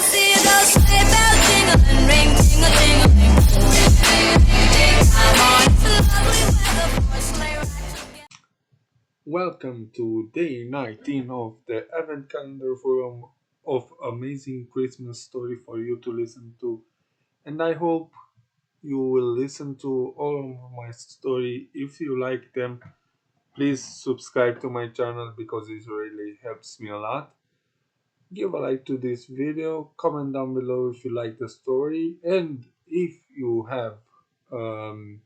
see those sleigh bells jingling, ring, ting-a-ting-a-ling. Come on, it's lovely weather for a sleigh ride together. Welcome to day 19 of the Advent calendar full of amazing Christmas story for you to listen to. And I hope you will listen to all of my story. If you like them, please subscribe to my channel because it really helps me a lot. Give a like to this video, comment down below if you like the story, and if you have um,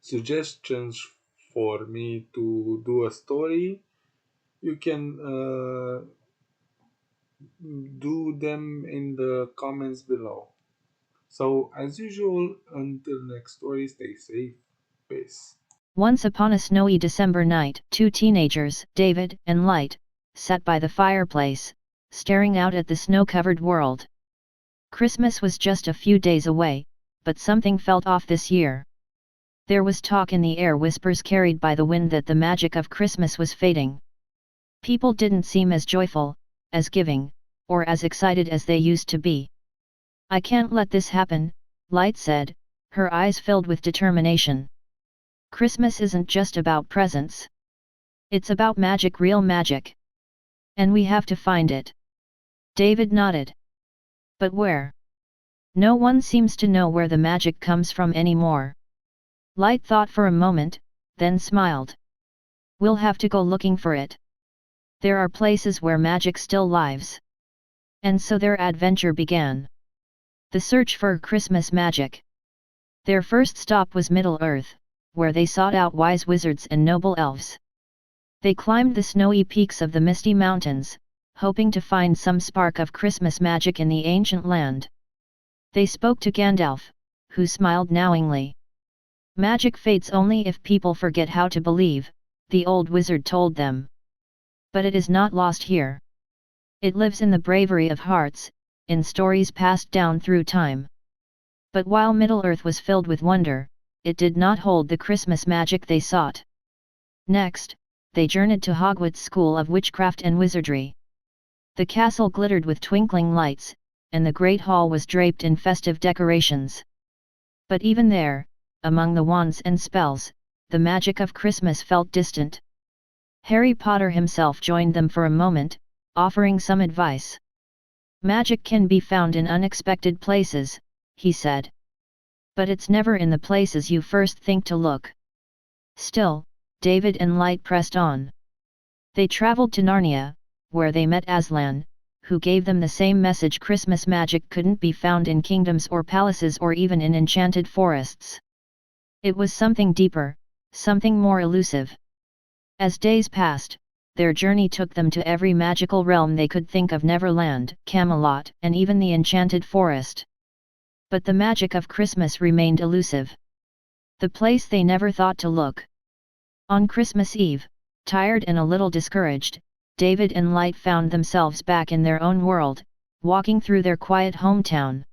suggestions for me to do a story, you can do them in the comments below. So, as usual, until next story, stay safe. Peace. Once upon a snowy December night, two teenagers, David and Light, sat by the fireplace, staring out at the snow-covered world. Christmas was just a few days away, but something felt off this year. There was talk in the air, whispers carried by the wind, that the magic of Christmas was fading. People didn't seem as joyful, as giving, or as excited as they used to be. "I can't let this happen," Light said, her eyes filled with determination. "Christmas isn't just about presents. It's about magic, real magic. And we have to find it." David nodded. "But where? No one seems to know where the magic comes from anymore." Light thought for a moment, then smiled. "We'll have to go looking for it. There are places where magic still lives." And so their adventure began. The search for Christmas magic. Their first stop was Middle-earth, where they sought out wise wizards and noble elves. They climbed the snowy peaks of the misty mountains, hoping to find some spark of Christmas magic in the ancient land. They spoke to Gandalf, who smiled knowingly. "Magic fades only if people forget how to believe," the old wizard told them. "But it is not lost here. It lives in the bravery of hearts, in stories passed down through time." But while Middle-earth was filled with wonder, it did not hold the Christmas magic they sought. Next, they journeyed to Hogwarts School of Witchcraft and Wizardry. The castle glittered with twinkling lights, and the great hall was draped in festive decorations. But even there, among the wands and spells, the magic of Christmas felt distant. Harry Potter himself joined them for a moment, offering some advice. "Magic can be found in unexpected places," he said. "But it's never in the places you first think to look." Still, David and Light pressed on. They traveled to Narnia, where they met Aslan, who gave them the same message: Christmas magic couldn't be found in kingdoms or palaces or even in enchanted forests. It was something deeper, something more elusive. As days passed, their journey took them to every magical realm they could think of: Neverland, Camelot, and even the enchanted forest. But the magic of Christmas remained elusive. The place they never thought to look. On Christmas Eve, tired and a little discouraged, David and Light found themselves back in their own world, walking through their quiet hometown.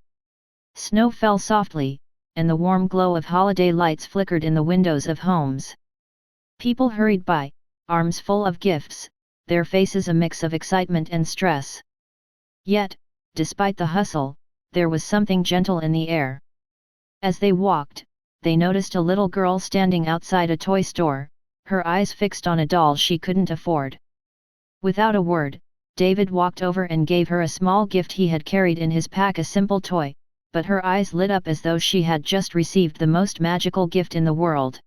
Snow fell softly, and the warm glow of holiday lights flickered in the windows of homes. People hurried by, arms full of gifts, their faces a mix of excitement and stress. Yet, despite the hustle, there was something gentle in the air. As they walked, they noticed a little girl standing outside a toy store, her eyes fixed on a doll she couldn't afford. Without a word, David walked over and gave her a small gift he had carried in his pack, a simple toy, but her eyes lit up as though she had just received the most magical gift in the world.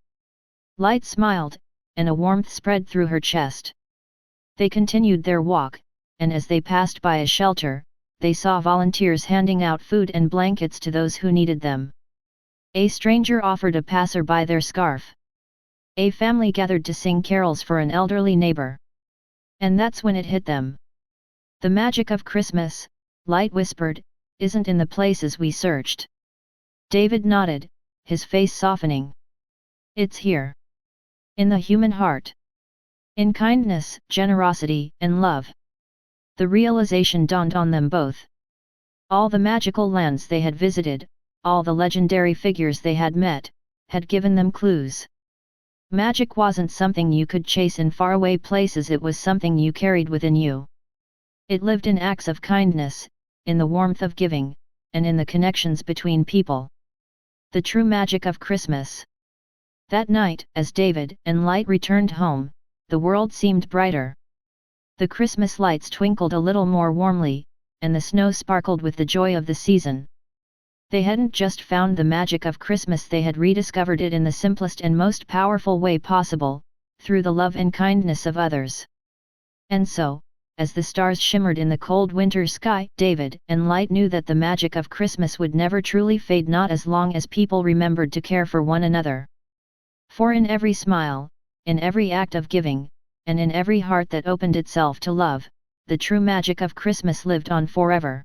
Light smiled, and a warmth spread through her chest. They continued their walk, and as they passed by a shelter, they saw volunteers handing out food and blankets to those who needed them. A stranger offered a passerby their scarf. A family gathered to sing carols for an elderly neighbor. And that's when it hit them. "The magic of Christmas," Light whispered, "isn't in the places we searched." David nodded, his face softening. "It's here. In the human heart. In kindness, generosity, and love." The realization dawned on them both. All the magical lands they had visited, all the legendary figures they had met, had given them clues. Magic wasn't something you could chase in faraway places, it was something you carried within you. It lived in acts of kindness, in the warmth of giving, and in the connections between people. The true magic of Christmas. That night, as David and Light returned home, the world seemed brighter. The Christmas lights twinkled a little more warmly, and the snow sparkled with the joy of the season. They hadn't just found the magic of Christmas, they had rediscovered it in the simplest and most powerful way possible, through the love and kindness of others. And so, as the stars shimmered in the cold winter sky, David and Light knew that the magic of Christmas would never truly fade, not as long as people remembered to care for one another. For in every smile, in every act of giving, and in every heart that opened itself to love, the true magic of Christmas lived on forever.